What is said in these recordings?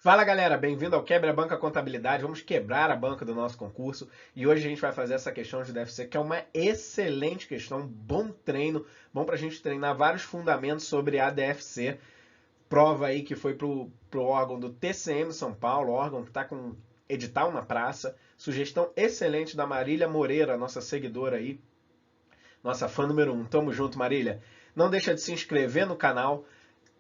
Fala galera, bem-vindo ao Quebra Banca Contabilidade. Vamos quebrar a banca do nosso concurso e hoje a gente vai fazer essa questão de DFC, que é uma excelente questão, bom treino, bom para a gente treinar vários fundamentos sobre a DFC. Prova aí que foi pro órgão do TCM São Paulo, órgão que está com edital na praça. Sugestão excelente da Marília Moreira, nossa seguidora aí, nossa fã número 1. Tamo junto, Marília. Não deixa de se inscrever no canal.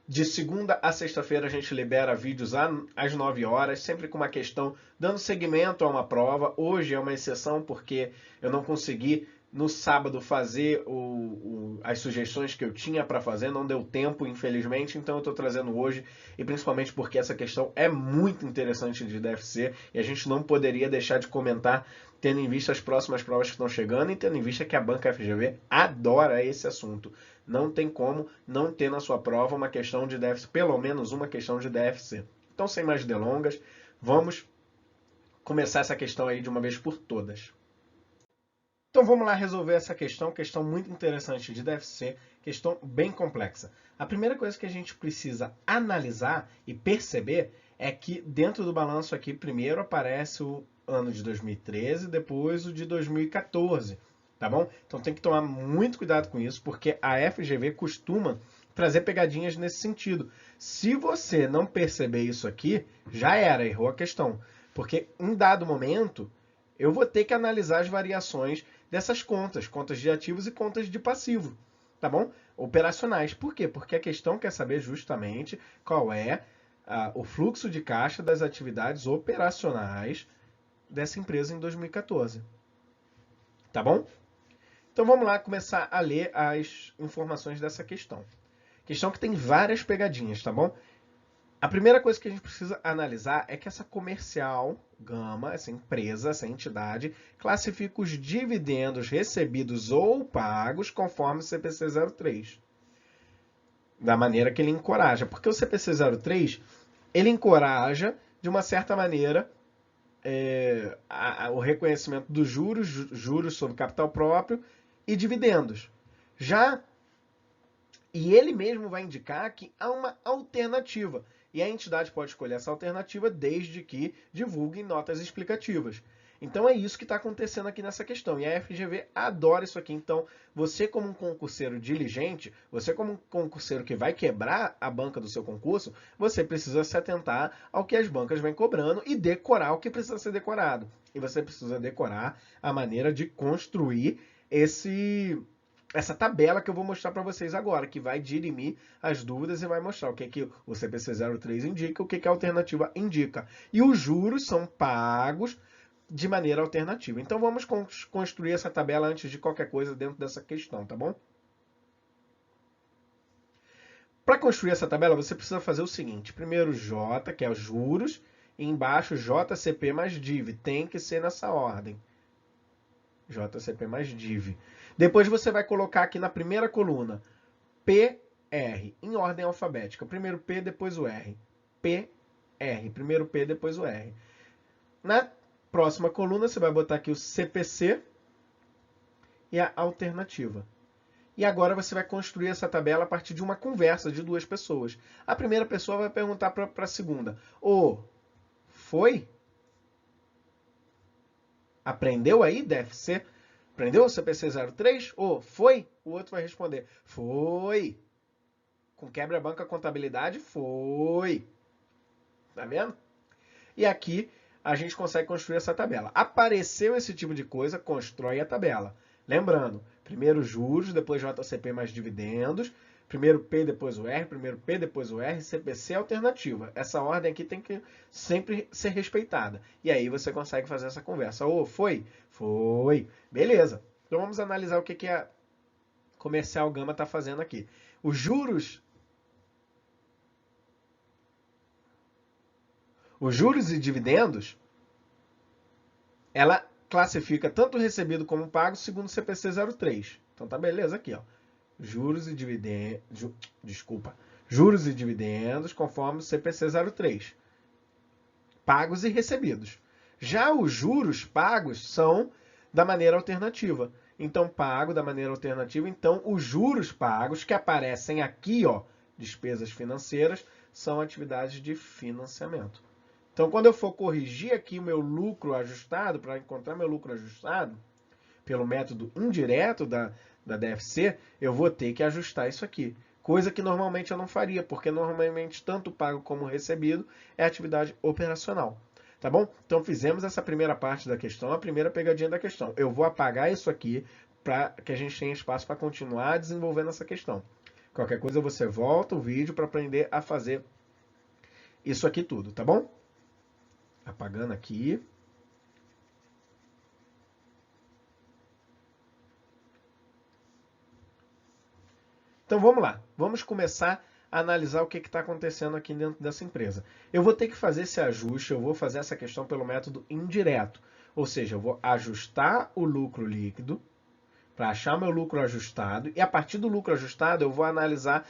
De segunda a sexta-feira a gente libera vídeos às 9 horas, sempre com uma questão dando seguimento a uma prova. Hoje é uma exceção porque eu não consegui no sábado fazer as sugestões que eu tinha para fazer, não deu tempo, infelizmente, então eu estou trazendo hoje, e principalmente porque essa questão é muito interessante de DFC e a gente não poderia deixar de comentar, tendo em vista as próximas provas que estão chegando e tendo em vista que a banca FGV adora esse assunto. Não tem como não ter na sua prova uma questão de DFC, pelo menos uma questão de DFC. Então, sem mais delongas, vamos começar essa questão aí de uma vez por todas. Então vamos lá resolver essa questão muito interessante de DFC, questão bem complexa. A primeira coisa que a gente precisa analisar e perceber é que dentro do balanço aqui primeiro aparece o ano de 2013, depois o de 2014, tá bom? Então tem que tomar muito cuidado com isso, porque a FGV costuma trazer pegadinhas nesse sentido. Se você não perceber isso aqui, já era, errou a questão. Porque em dado momento, eu vou ter que analisar as variações dessas contas, contas de ativos e contas de passivo, tá bom? Operacionais. Por quê? Porque a questão quer saber justamente qual é o fluxo de caixa das atividades operacionais dessa empresa em 2014, tá bom? Então vamos lá começar a ler as informações dessa questão. Questão que tem várias pegadinhas, tá bom? A primeira coisa que a gente precisa analisar é que essa comercial Gama, essa empresa, essa entidade, classifica os dividendos recebidos ou pagos conforme o CPC 03. Da maneira que ele encoraja. Porque o CPC 03, ele encoraja, de uma certa maneira, o reconhecimento dos juros sobre capital próprio e dividendos. E ele mesmo vai indicar que há uma alternativa. E a entidade pode escolher essa alternativa desde que divulgue notas explicativas. Então é isso que está acontecendo aqui nessa questão. E a FGV adora isso aqui. Então, você como um concurseiro diligente, você como um concurseiro que vai quebrar a banca do seu concurso, você precisa se atentar ao que as bancas vêm cobrando e decorar o que precisa ser decorado. E você precisa decorar a maneira de construir essa tabela que eu vou mostrar para vocês agora, que vai dirimir as dúvidas e vai mostrar o que o CPC 03 indica, o que a alternativa indica. E os juros são pagos de maneira alternativa. Então vamos construir essa tabela antes de qualquer coisa dentro dessa questão, tá bom? Para construir essa tabela, você precisa fazer o seguinte. Primeiro J, que é os juros, e embaixo JCP mais DIV. Tem que ser nessa ordem. JCP mais DIV. Depois você vai colocar aqui na primeira coluna PR, em ordem alfabética. Primeiro P, depois o R. PR, primeiro P, depois o R. Na próxima coluna você vai botar aqui o CPC e a alternativa. E agora você vai construir essa tabela a partir de uma conversa de duas pessoas. A primeira pessoa vai perguntar para a segunda: foi? Aprendeu aí, DFC? Aprendeu o CPC 03? Foi? O outro vai responder: foi. Com quebra-banca contabilidade, foi. Tá vendo? E aqui a gente consegue construir essa tabela. Apareceu esse tipo de coisa, constrói a tabela. Lembrando, primeiro juros, depois JCP mais dividendos, primeiro P, depois o R, primeiro P, depois o R, CPC alternativa. Essa ordem aqui tem que sempre ser respeitada. E aí você consegue fazer essa conversa. Foi? Foi. Beleza. Então vamos analisar o que a Comercial Gama está fazendo aqui. Os juros e dividendos, ela classifica tanto recebido como pago segundo o CPC 03. Então tá beleza aqui, ó. Juros e dividendos conforme o CPC 03. Pagos e recebidos. Já os juros pagos são da maneira alternativa. Então, pago da maneira alternativa. Então, os juros pagos que aparecem aqui, ó, despesas financeiras, são atividades de financiamento. Então, quando eu for corrigir aqui o meu lucro ajustado, para encontrar meu lucro ajustado, pelo método indireto da DFC, eu vou ter que ajustar isso aqui. Coisa que normalmente eu não faria, porque normalmente tanto pago como recebido é atividade operacional. Tá bom? Então fizemos essa primeira parte da questão, a primeira pegadinha da questão. Eu vou apagar isso aqui para que a gente tenha espaço para continuar desenvolvendo essa questão. Qualquer coisa você volta o vídeo para aprender a fazer isso aqui tudo, tá bom? Apagando aqui. Então vamos lá, vamos começar a analisar o que está acontecendo aqui dentro dessa empresa. Eu vou ter que fazer esse ajuste, eu vou fazer essa questão pelo método indireto. Ou seja, eu vou ajustar o lucro líquido para achar meu lucro ajustado e a partir do lucro ajustado eu vou analisar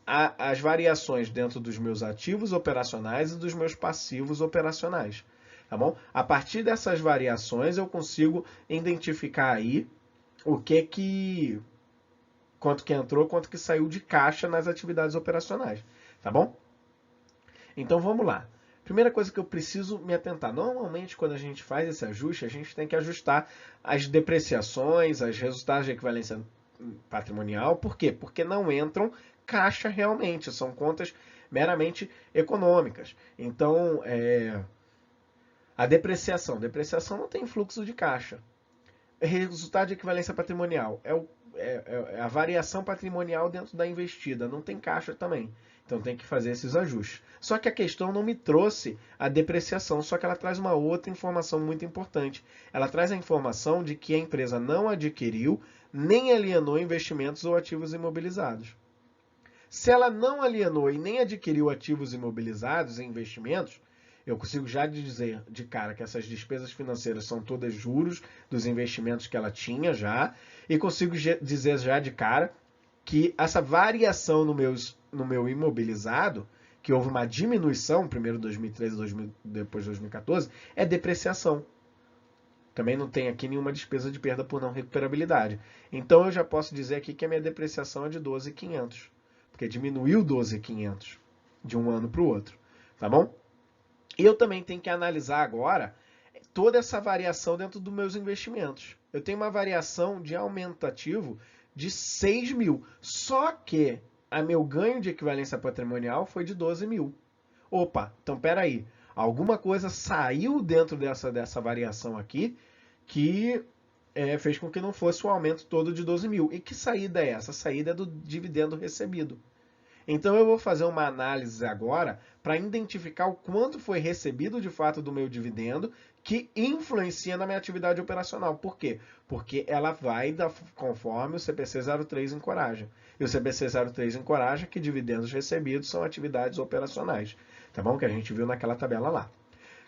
as variações dentro dos meus ativos operacionais e dos meus passivos operacionais. Tá bom? A partir dessas variações eu consigo identificar aí o quanto que entrou, quanto que saiu de caixa nas atividades operacionais, tá bom? Então vamos lá. Primeira coisa que eu preciso me atentar. Normalmente, quando a gente faz esse ajuste, a gente tem que ajustar as depreciações, os resultados de equivalência patrimonial. Por quê? Porque não entram caixa realmente, são contas meramente econômicas. Então, a depreciação não tem fluxo de caixa. Resultado de equivalência patrimonial é a variação patrimonial dentro da investida, não tem caixa também. Então tem que fazer esses ajustes. Só que a questão não me trouxe a depreciação, só que ela traz uma outra informação muito importante. Ela traz a informação de que a empresa não adquiriu nem alienou investimentos ou ativos imobilizados. Se ela não alienou e nem adquiriu ativos imobilizados e investimentos, eu consigo já dizer de cara que essas despesas financeiras são todas juros dos investimentos que ela tinha já, e consigo dizer já de cara que essa variação no meu imobilizado, que houve uma diminuição, primeiro 2013, depois 2014, é depreciação. Também não tem aqui nenhuma despesa de perda por não recuperabilidade. Então eu já posso dizer aqui que a minha depreciação é de 12.500, porque diminuiu 12.500 de um ano para o outro, tá bom? E eu também tenho que analisar agora toda essa variação dentro dos meus investimentos. Eu tenho uma variação de aumentativo de 6 mil. Só que o meu ganho de equivalência patrimonial foi de 12 mil. Opa, então peraí. Alguma coisa saiu dentro dessa variação aqui que fez com que não fosse o aumento todo de 12 mil. E que saída é essa? A saída é do dividendo recebido. Então eu vou fazer uma análise agora para identificar o quanto foi recebido de fato do meu dividendo que influencia na minha atividade operacional. Por quê? Porque ela vai conforme o CPC 03 encoraja. E o CPC 03 encoraja que dividendos recebidos são atividades operacionais. Tá bom? Que a gente viu naquela tabela lá.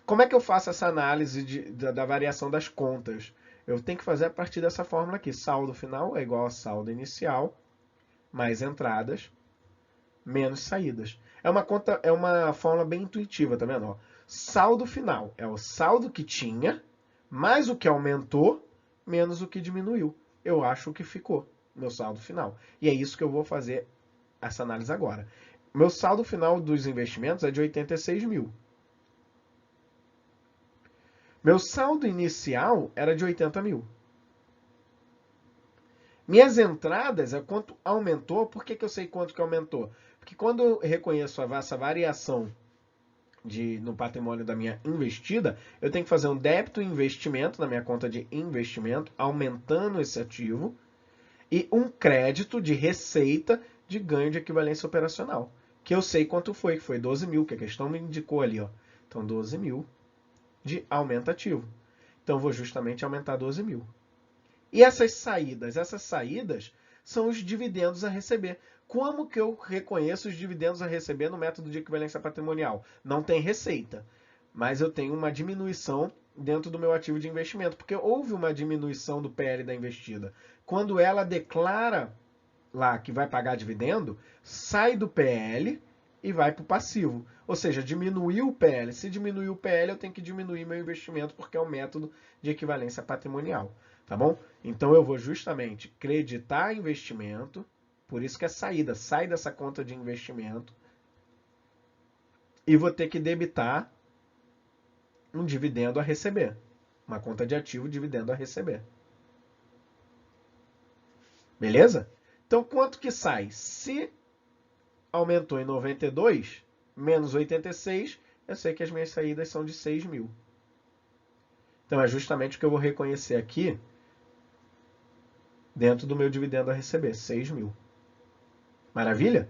Como é que eu faço essa análise da variação das contas? Eu tenho que fazer a partir dessa fórmula aqui. Saldo final é igual a saldo inicial mais entradas menos saídas. É uma fórmula bem intuitiva, tá vendo? Ó, saldo final é o saldo que tinha, mais o que aumentou, menos o que diminuiu. Eu acho que ficou meu saldo final. E é isso que eu vou fazer essa análise agora. Meu saldo final dos investimentos é de 86 mil. Meu saldo inicial era de 80 mil. Minhas entradas é quanto aumentou. Por que eu sei quanto que aumentou? Porque quando eu reconheço essa variação no patrimônio da minha investida, eu tenho que fazer um débito investimento na minha conta de investimento, aumentando esse ativo, e um crédito de receita de ganho de equivalência operacional, que eu sei quanto foi, que foi 12 mil, que a questão me indicou ali. Ó. Então, 12 mil de aumento ativo. Então, eu vou justamente aumentar 12 mil. E essas saídas são os dividendos a receber. Como que eu reconheço os dividendos a receber no método de equivalência patrimonial? Não tem receita, mas eu tenho uma diminuição dentro do meu ativo de investimento, porque houve uma diminuição do PL da investida. Quando ela declara lá que vai pagar dividendo, sai do PL e vai para o passivo. Ou seja, diminuiu o PL. Se diminuiu o PL, eu tenho que diminuir meu investimento, porque é o método de equivalência patrimonial. Tá bom? Então eu vou justamente creditar investimento, por isso que é saída, sai dessa conta de investimento, e vou ter que debitar um dividendo a receber. Uma conta de ativo, dividendo a receber. Beleza? Então, quanto que sai? Se aumentou em 92, menos 86, eu sei que as minhas saídas são de 6 mil. Então, é justamente o que eu vou reconhecer aqui dentro do meu dividendo a receber, 6 mil. Maravilha?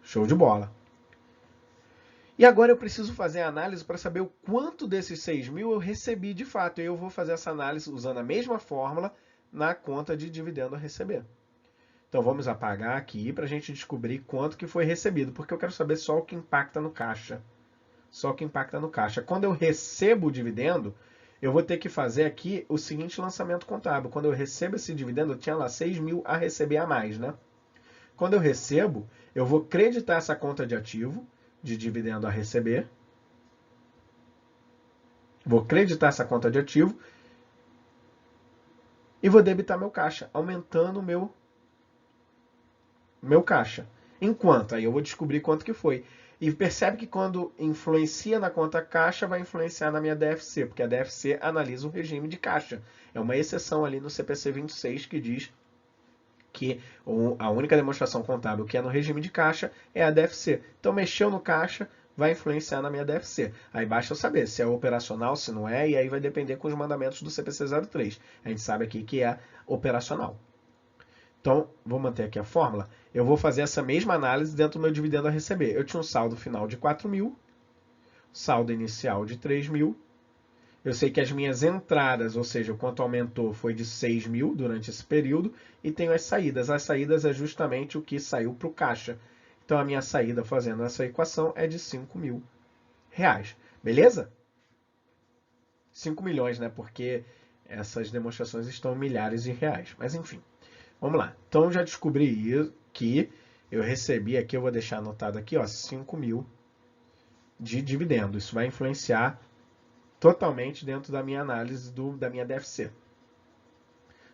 Show de bola. E agora eu preciso fazer a análise para saber o quanto desses 6 mil eu recebi de fato. E eu vou fazer essa análise usando a mesma fórmula na conta de dividendo a receber. Então vamos apagar aqui para a gente descobrir quanto que foi recebido, porque eu quero saber só o que impacta no caixa. Só o que impacta no caixa. Quando eu recebo o dividendo, eu vou ter que fazer aqui o seguinte lançamento contábil. Quando eu recebo esse dividendo, eu tinha lá 6 mil a receber a mais, né? Quando eu recebo, eu vou creditar essa conta de ativo, de dividendo a receber. Vou creditar essa conta de ativo e vou debitar meu caixa, aumentando o meu caixa. Enquanto, aí eu vou descobrir quanto que foi. E percebe que quando influencia na conta caixa, vai influenciar na minha DFC, porque a DFC analisa o regime de caixa. É uma exceção ali no CPC 26 que diz que a única demonstração contábil que é no regime de caixa é a DFC. Então, mexeu no caixa, vai influenciar na minha DFC. Aí basta eu saber se é operacional, se não é, e aí vai depender com os mandamentos do CPC 03. A gente sabe aqui que é operacional. Então, vou manter aqui a fórmula. Eu vou fazer essa mesma análise dentro do meu dividendo a receber. Eu tinha um saldo final de 4 mil, saldo inicial de 3 mil. Eu sei que as minhas entradas, ou seja, o quanto aumentou, foi de 6 mil durante esse período. E tenho as saídas. As saídas é justamente o que saiu para o caixa. Então, a minha saída fazendo essa equação é de 5 mil reais. Beleza? 5 milhões, né? Porque essas demonstrações estão em milhares de reais. Mas, enfim. Vamos lá. Então, já descobri que eu recebi aqui, eu vou deixar anotado aqui, ó, 5 mil de dividendo. Isso vai influenciar totalmente dentro da minha análise da minha DFC.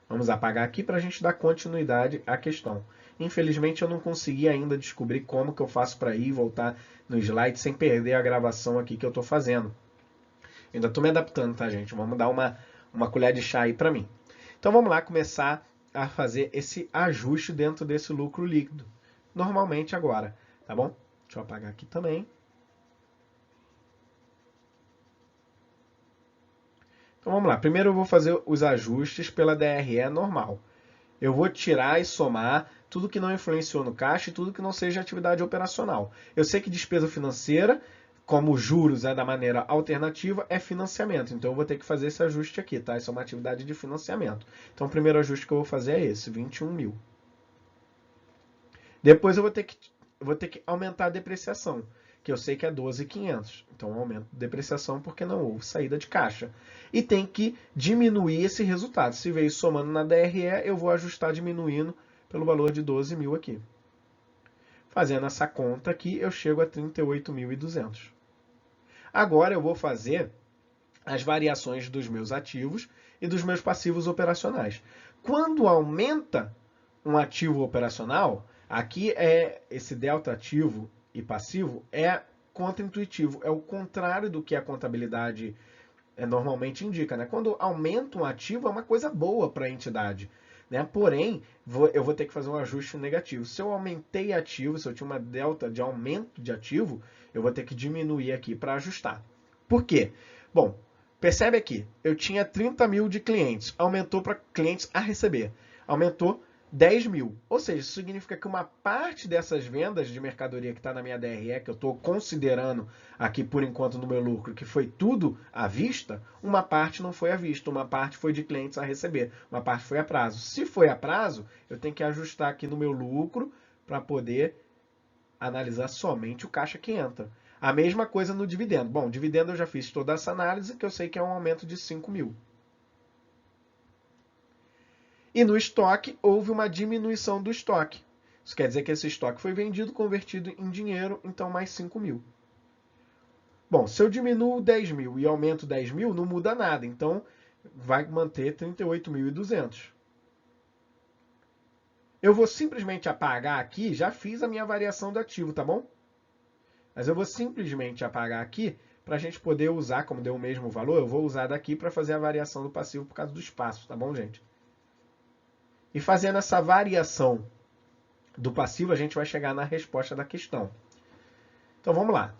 Vamos apagar aqui para a gente dar continuidade à questão. Infelizmente, eu não consegui ainda descobrir como que eu faço para ir e voltar no slide sem perder a gravação aqui que eu estou fazendo. Ainda estou me adaptando, tá, gente? Vamos dar uma colher de chá aí para mim. Então, vamos lá começar a fazer esse ajuste dentro desse lucro líquido. Normalmente agora, tá bom? Deixa eu apagar aqui também. Então vamos lá. Primeiro eu vou fazer os ajustes pela DRE normal. Eu vou tirar e somar tudo que não influenciou no caixa e tudo que não seja atividade operacional. Eu sei que despesa financeira, como juros é da maneira alternativa, é financiamento. Então eu vou ter que fazer esse ajuste aqui, tá? Isso é uma atividade de financiamento. Então o primeiro ajuste que eu vou fazer é esse, 21 mil. Depois eu vou ter que aumentar a depreciação, que eu sei que é 12.500. Então, eu aumento a depreciação porque não houve saída de caixa. E tem que diminuir esse resultado. Se veio somando na DRE, eu vou ajustar diminuindo pelo valor de 12 mil aqui. Fazendo essa conta aqui, eu chego a 38.200. Agora eu vou fazer as variações dos meus ativos e dos meus passivos operacionais. Quando aumenta um ativo operacional, aqui é esse delta ativo e passivo é contraintuitivo, é o contrário do que a contabilidade normalmente indica, né? Quando aumenta um ativo é uma coisa boa para a entidade, né? Porém, eu vou ter que fazer um ajuste negativo. Se eu aumentei ativo, se eu tinha uma delta de aumento de ativo, eu vou ter que diminuir aqui para ajustar. Por quê? Bom, percebe aqui, eu tinha 30 mil de clientes, aumentou para clientes a receber, aumentou 10 mil. Ou seja, isso significa que uma parte dessas vendas de mercadoria que está na minha DRE, que eu estou considerando aqui por enquanto no meu lucro, que foi tudo à vista, uma parte não foi à vista, uma parte foi de clientes a receber, uma parte foi a prazo. Se foi a prazo, eu tenho que ajustar aqui no meu lucro para poder analisar somente o caixa que entra. A mesma coisa no dividendo. Bom, dividendo eu já fiz toda essa análise, que eu sei que é um aumento de 5 mil. E no estoque, houve uma diminuição do estoque. Isso quer dizer que esse estoque foi vendido, convertido em dinheiro, então mais 5 mil. Bom, se eu diminuo 10 mil e aumento 10 mil, não muda nada. Então, vai manter 38.200. Eu vou simplesmente apagar aqui, já fiz a minha variação do ativo, tá bom? Mas eu vou simplesmente apagar aqui para a gente poder usar, como deu o mesmo valor, eu vou usar daqui para fazer a variação do passivo por causa do espaço, tá bom, gente? E fazendo essa variação do passivo, a gente vai chegar na resposta da questão. Então vamos lá.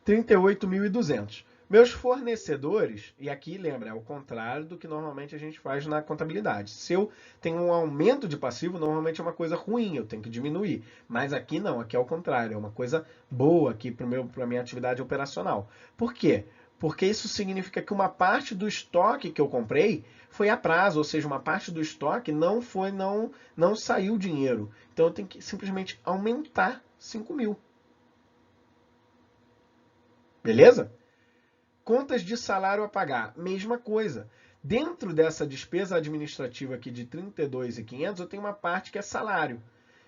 38.200. Meus fornecedores, e aqui lembra, é o contrário do que normalmente a gente faz na contabilidade. Se eu tenho um aumento de passivo, normalmente é uma coisa ruim, eu tenho que diminuir. Mas aqui não, aqui é o contrário, é uma coisa boa aqui para a minha atividade operacional. Por quê? Porque isso significa que uma parte do estoque que eu comprei foi a prazo, ou seja, uma parte do estoque não saiu dinheiro. Então eu tenho que simplesmente aumentar 5.000. Beleza? Contas de salário a pagar, mesma coisa. Dentro dessa despesa administrativa aqui de 32.500, eu tenho uma parte que é salário.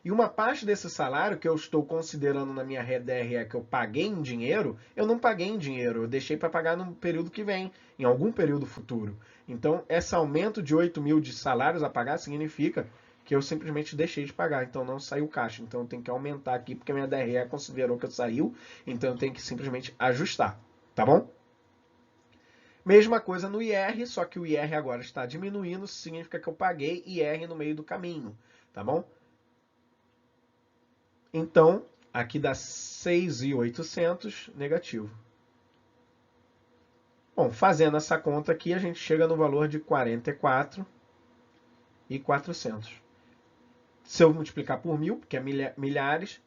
E uma parte desse salário que eu estou considerando na minha DRE que eu paguei em dinheiro, eu não paguei em dinheiro, eu deixei para pagar no período que vem, em algum período futuro. Então, esse aumento de 8.000 de salários a pagar significa que eu simplesmente deixei de pagar, então não saiu caixa. Então, eu tenho que aumentar aqui, porque a minha DRE considerou que eu saiu, então eu tenho que simplesmente ajustar, tá bom? Mesma coisa no IR, só que o IR agora está diminuindo, significa que eu paguei IR no meio do caminho, tá bom? Então, aqui dá 6.800 negativo. Bom, fazendo essa conta aqui, a gente chega no valor de 44.400. Se eu multiplicar por 1.000, porque é milhares,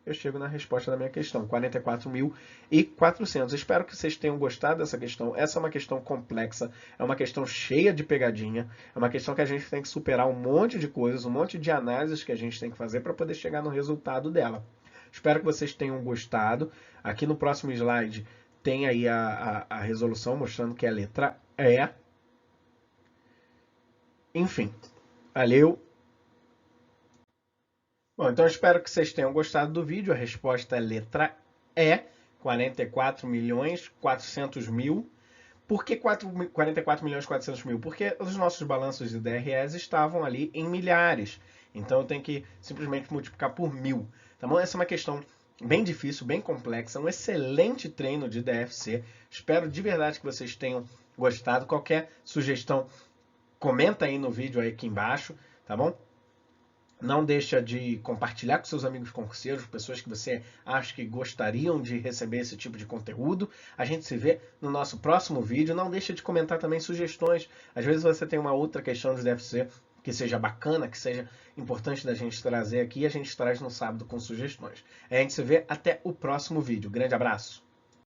eu chego na resposta da minha questão, 44.400. Espero que vocês tenham gostado dessa questão. Essa é uma questão complexa, é uma questão cheia de pegadinha, é uma questão que a gente tem que superar um monte de coisas, um monte de análises que a gente tem que fazer para poder chegar no resultado dela. Espero que vocês tenham gostado. Aqui no próximo slide tem aí a resolução mostrando que é a letra E. Enfim, valeu. Bom, então eu espero que vocês tenham gostado do vídeo. A resposta é letra E, 44.400.000. Por que 44.400.000? Porque os nossos balanços de DREs estavam ali em milhares. Então eu tenho que simplesmente multiplicar por 1.000. Tá bom? Essa é uma questão bem difícil, bem complexa, um excelente treino de DFC. Espero de verdade que vocês tenham gostado. Qualquer sugestão, comenta aí no vídeo aí aqui embaixo, tá bom? Não deixa de compartilhar com seus amigos concurseiros, pessoas que você acha que gostariam de receber esse tipo de conteúdo. A gente se vê no nosso próximo vídeo. Não deixa de comentar também sugestões. Às vezes você tem uma outra questão de DFC que seja bacana, que seja importante da gente trazer aqui, e a gente traz no sábado com sugestões. A gente se vê até o próximo vídeo. Grande abraço!